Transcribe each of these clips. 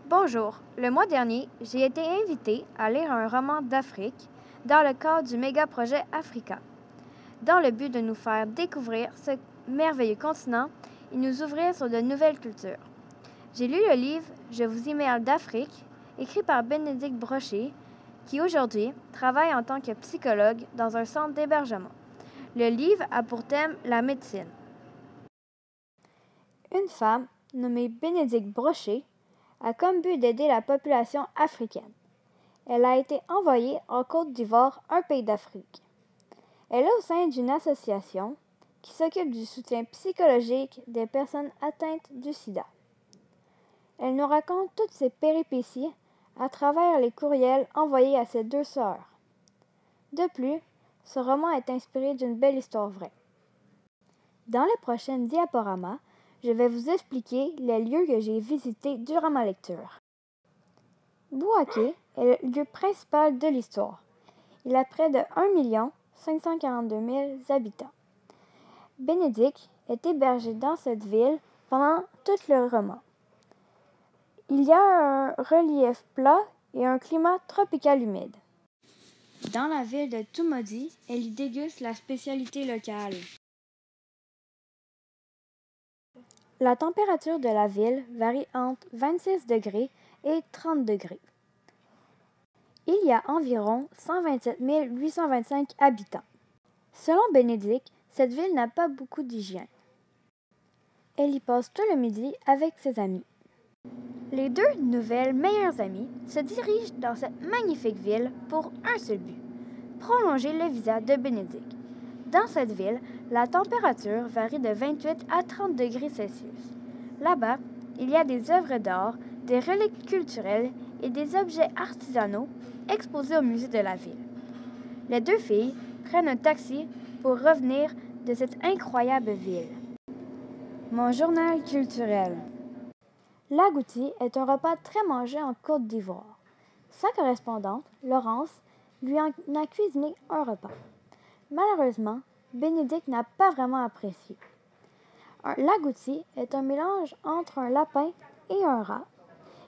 Bonjour. Le mois dernier, j'ai été invitée à lire un roman d'Afrique dans le cadre du méga-projet Africa, dans le but de nous faire découvrir ce merveilleux continent et nous ouvrir sur de nouvelles cultures. J'ai lu le livre Je vous email d'Afrique, écrit par Bénédicte Brochet, qui aujourd'hui travaille en tant que psychologue dans un centre d'hébergement. Le livre a pour thème la médecine. Une femme nommée Bénédicte Brochet a comme but d'aider la population africaine. Elle a été envoyée en Côte d'Ivoire, un pays d'Afrique. Elle est au sein d'une association qui s'occupe du soutien psychologique des personnes atteintes du sida. Elle nous raconte toutes ses péripéties à travers les courriels envoyés à ses deux sœurs. De plus, ce roman est inspiré d'une belle histoire vraie. Dans les prochaines diaporamas, je vais vous expliquer les lieux que j'ai visités durant ma lecture. Bouaké est le lieu principal de l'histoire. Il a près de 1 542 000 habitants. Bénédicte est hébergé dans cette ville pendant tout le roman. Il y a un relief plat et un climat tropical humide. Dans la ville de Toumodi, elle y déguste la spécialité locale. La température de la ville varie entre 26 degrés et 30 degrés. Il y a environ 127 825 habitants. Selon Bénédicte, cette ville n'a pas beaucoup d'hygiène. Elle y passe tout le midi avec ses amis. Les deux nouvelles meilleures amies se dirigent dans cette magnifique ville pour un seul but, prolonger le visa de Bénédicte. Dans cette ville, la température varie de 28 à 30 degrés Celsius. Là-bas, il y a des œuvres d'art, des reliques culturelles et des objets artisanaux exposés au musée de la ville. Les deux filles prennent un taxi pour revenir de cette incroyable ville. Mon journal culturel. L'agouti est un repas très mangé en Côte d'Ivoire. Sa correspondante, Laurence, lui en a cuisiné un repas. Malheureusement, Bénédicte n'a pas vraiment apprécié. L'agouti est un mélange entre un lapin et un rat.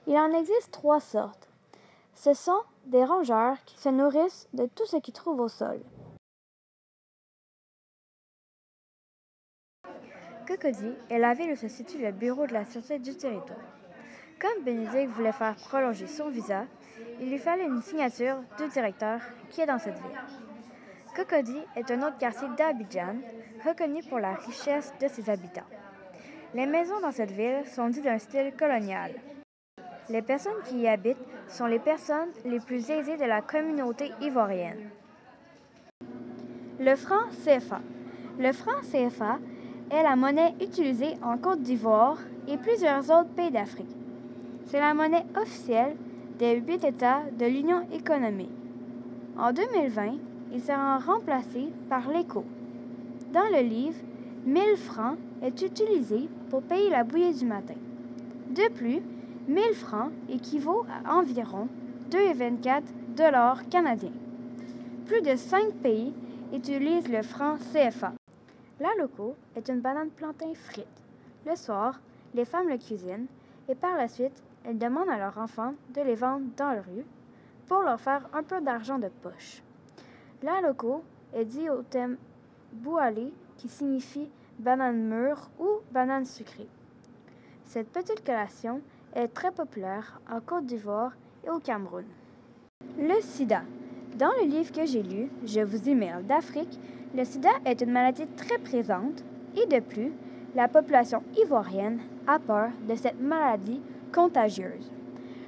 Il en existe 3 sortes. Ce sont des rongeurs qui se nourrissent de tout ce qu'ils trouvent au sol. Cocody est la ville où se situe le bureau de la sûreté du territoire. Comme Bénédicte voulait faire prolonger son visa, il lui fallait une signature du directeur qui est dans cette ville. Cocody est un autre quartier d'Abidjan, reconnu pour la richesse de ses habitants. Les maisons dans cette ville sont dites d'un style colonial. Les personnes qui y habitent sont les personnes les plus aisées de la communauté ivoirienne. Le franc CFA. Le franc CFA est la monnaie utilisée en Côte d'Ivoire et plusieurs autres pays d'Afrique. C'est la monnaie officielle des 8 États de l'Union économique. En 2020, il sera remplacé par l'ECO. Dans le livre, 1000 francs est utilisé pour payer la bouillie du matin. De plus, 1000 francs équivaut à environ 2,24 $ canadiens. Plus de 5 pays utilisent le franc CFA. La loco est une banane plantain frite. Le soir, les femmes le cuisinent et par la suite, elles demandent à leurs enfants de les vendre dans la rue pour leur faire un peu d'argent de poche. La loco est dit au thème boualé qui signifie banane mûre ou banane sucrée. Cette petite collation est très populaire en Côte d'Ivoire et au Cameroun. Le sida. Dans le livre que j'ai lu, Je vous email d'Afrique, le sida est une maladie très présente et de plus, la population ivoirienne a peur de cette maladie contagieuse.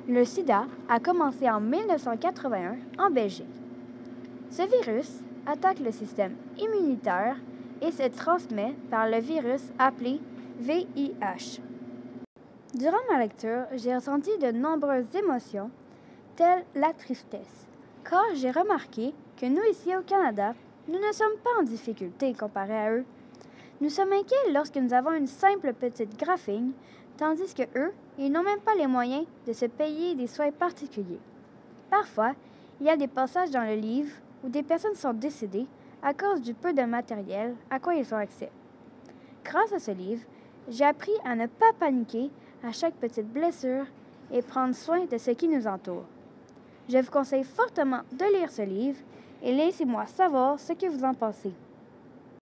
Le sida a commencé en 1981 en Belgique. Ce virus attaque le système immunitaire et se transmet par le virus appelé VIH. Durant ma lecture, j'ai ressenti de nombreuses émotions, telles la tristesse, car j'ai remarqué que nous ici au Canada, nous ne sommes pas en difficulté comparé à eux. Nous sommes inquiets lorsque nous avons une simple petite graphine, tandis que eux, ils n'ont même pas les moyens de se payer des soins particuliers. Parfois, il y a des passages dans le livre où des personnes sont décédées à cause du peu de matériel à quoi ils ont accès. Grâce à ce livre, j'ai appris à ne pas paniquer à chaque petite blessure et prendre soin de ce qui nous entoure. Je vous conseille fortement de lire ce livre et laissez-moi savoir ce que vous en pensez.